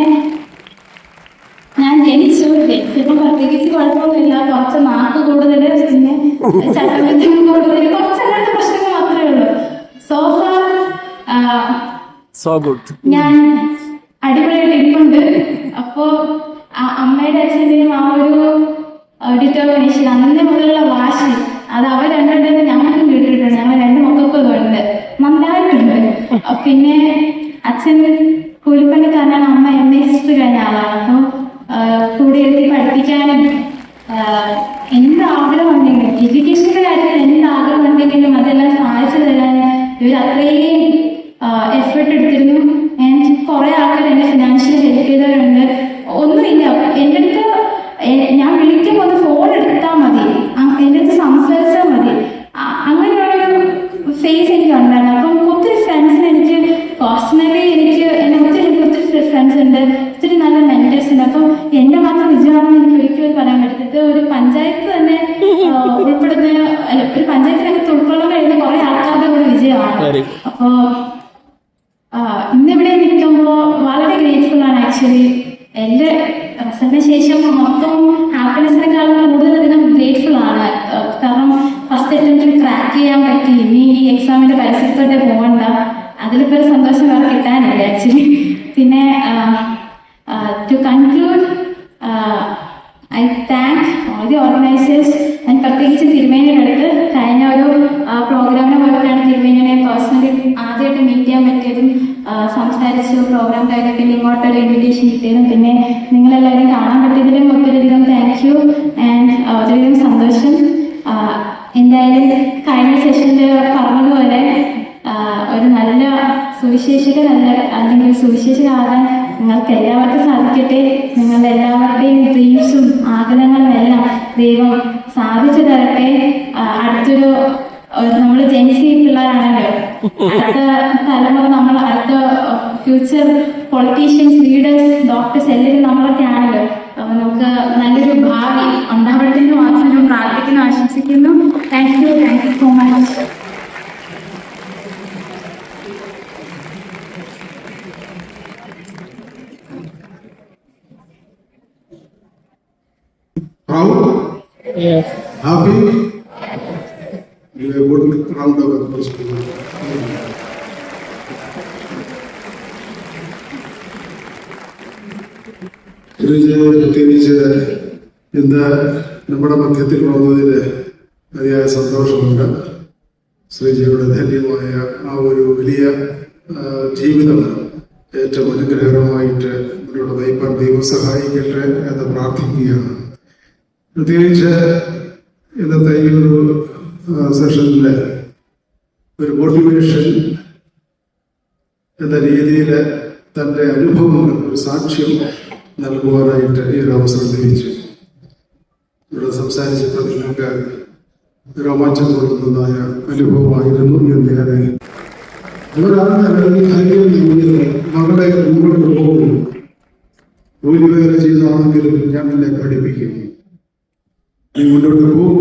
ഞാൻ ജനിച്ചപ്പോൾ പ്രത്യേകിച്ച് കുഴപ്പമൊന്നുമില്ല. കുറച്ച് നാക്ക് കൂടുതൽ, പിന്നെ ചട്ടമിത്തം കൂടുതൽ, കുറച്ചല്ലാത്ത പ്രശ്നങ്ങൾ മാത്രമേ ഉള്ളൂ. So good. ഞാൻ അടിപൊളിയായിട്ട് ഇരിപ്പുണ്ട്. അപ്പോ അമ്മയുടെ അച്ഛൻ്റെയും ആ ഒരു ഡിറ്റർമിനേഷൻ, അന്നേ മുതലുള്ള വാശി, അത് അവർ രണ്ടുണ്ടെന്ന് ഞങ്ങൾക്കും കേട്ടിട്ടുണ്ട്. ഞങ്ങൾ 2 മക്കൾക്കും ഉണ്ട്, നന്നായിട്ടുണ്ട്. പിന്നെ അച്ഛൻ കൂലിപ്പണിക്കാരനാണ്, അമ്മ MA ഹിസ്റ്ററി കഴിഞ്ഞ ആളാണ്. അപ്പോൾ കൂടെ എത്തി പഠിപ്പിക്കാനും എന്ത് ആഗ്രഹം ഉണ്ടെങ്കിലും, എഡ്യൂക്കേഷൻ്റെ കാര്യത്തിൽ എന്ത് ആഗ്രഹം ഉണ്ടെങ്കിലും അതെല്ലാം സഹായിച്ചു തരാൻ ഇവർ അത്രയും എഫേർട്ട് എടുത്തിരുന്നു. ആൻഡ് കുറെ ആൾക്കാർ എന്നെ ഫിനാൻഷ്യലി ഹെൽപ്പ് ചെയ്തവരുണ്ട്. ഒന്നുമില്ല, എൻ്റെ അടുത്ത് ഞാൻ വിളിക്കുമ്പോൾ ഒന്ന് ഫോൺ എടുത്താൽ മതി, എൻ്റെ അടുത്ത് സംസാരിച്ചാൽ മതി, അങ്ങനെയുള്ളൊരു ഫേസ് എനിക്ക് ഉണ്ടായിരുന്നു. അപ്പം ഒത്തിരി ഫ്രണ്ട്സിന് എനിക്ക് പേഴ്സണലി എന്നെ ഒത്തിരി ഫ്രണ്ട്സ് ഉണ്ട്, ഒത്തിരി നല്ല മെന്റേഴ്സ് ഉണ്ട്. അപ്പം എൻ്റെ മാത്രം വിജയമാണെന്ന് എനിക്ക് ഒരിക്കലും പറയാൻ പറ്റത്തില്ല. ഒരു പഞ്ചായത്ത് തന്നെ ഉൾപ്പെടുന്ന, ഒരു പഞ്ചായത്തിനകത്ത് ഉൾക്കൊള്ളാൻ കഴിയുന്ന ആക്ച്വലി എൻ്റെ റിസൾട്ടിന് ശേഷം മൊത്തം ഹാപ്പിനെസ്സിനെക്കാളും കൂടുതൽ അധികം ഗ്രേറ്റ്ഫുൾ ആണ്. കാരണം ഫസ്റ്റ് അറ്റംപ്റ്റിൽ ക്രാക്ക് ചെയ്യാൻ പറ്റി. ഇനി ഈ എക്സാമിന്റെ പരസ്യത്തോടെ പോകണ്ട, അതിലിപ്പോൾ ഒരു സന്തോഷം വേറെ കിട്ടാനില്ല ആക്ച്വലി. പിന്നെ to conclude, I thank all the organisers. ഞാൻ പ്രത്യേകിച്ച് തിരുമേനിയുടെ അടുത്ത് കഴിഞ്ഞ ഒരു പ്രോഗ്രാമിനെ പോയപ്പോഴാണ് തിരുമേനിയെ പേഴ്സണലി ആദ്യമായിട്ട് മീറ്റ് ചെയ്യാൻ പറ്റിയതും സംസാരിച്ചു. പ്രോഗ്രാം കഴിഞ്ഞ പിന്നെ ഇങ്ങോട്ടൊരു ഇൻവിറ്റേഷൻ കിട്ടിയതും പിന്നെ നിങ്ങളെല്ലാവരും കാണാൻ പറ്റിയതിലും ഒത്തിരിയധികം താങ്ക് യു ആൻഡ് ഒത്തിരിയധികം സന്തോഷം. എന്തായാലും കഴിഞ്ഞ സെഷനിൽ പറഞ്ഞതുപോലെ ഒരു നല്ല സുവിശേഷകനല്ല അല്ലെങ്കിൽ സുവിശേഷകനാകാൻ നിങ്ങൾക്ക് എല്ലാവർക്കും സാധിക്കട്ടെ. നിങ്ങളുടെ എല്ലാവരുടെയും ഡ്രീംസും ആഗ്രഹങ്ങളും എല്ലാം ദൈവം സാധിച്ചു തരട്ടെ. അടുത്തൊരു നമ്മൾ ജെൻസി പിള്ളേരാണല്ലോ, അടുത്ത തലമുറ, നമ്മൾ അടുത്ത ഫ്യൂച്ചർ പൊളിറ്റീഷ്യൻസ്, ലീഡേഴ്സ്, ഡോക്ടേഴ്സ് എല്ലാവരും നമ്മളൊക്കെ ആണല്ലോ. അപ്പൊ നമുക്ക് നല്ലൊരു ഭാവി ഉണ്ടാവട്ടെ എന്ന് മാത്രം പ്രാർത്ഥിക്കുന്നു, ആശംസിക്കുന്നു. Thank you so much. Proud? Yes. Happy? You have a good round of applause. പ്രത്യേകിച്ച് ഇന്ന് നമ്മുടെ മധ്യത്തിൽ വന്നതിൽ അതിയായ സന്തോഷമുണ്ട്. ശ്രീജിയുടെ ധന്യമായ ആ ഒരു വലിയ ജീവിതം ഏറ്റവും അനുഗ്രഹമായിട്ട് മുന്നോട്ട് നയിപ്പാൻ ദൈവം സഹായിക്കട്ടെ എന്ന് പ്രാർത്ഥിക്കുകയാണ്. പ്രത്യേകിച്ച് ഇന്നത്തെ ഈ ഒരു സെഷനിൽ ഒരു മോട്ടിവേഷൻ എന്ന രീതിയിൽ തൻ്റെ അനുഭവങ്ങൾ ഒരു സാക്ഷ്യം നൽകുവാനായിട്ട് ഈ ഒരു അവസരം ലഭിച്ചു. ഇവിടെ സംസാരിച്ചപ്പോൾ നിങ്ങൾക്ക് രോമാഞ്ചം കൊടുക്കുന്നതായ അനുഭവമായിരുന്നു എന്ന് ഞാൻ മകളെ മുന്നോട്ട് പോകും. ജോലി വേറെ ചെയ്താണെങ്കിലും ഞാൻ നിന്നെ പഠിപ്പിക്കും, നീ മുന്നോട്ട് പോകും.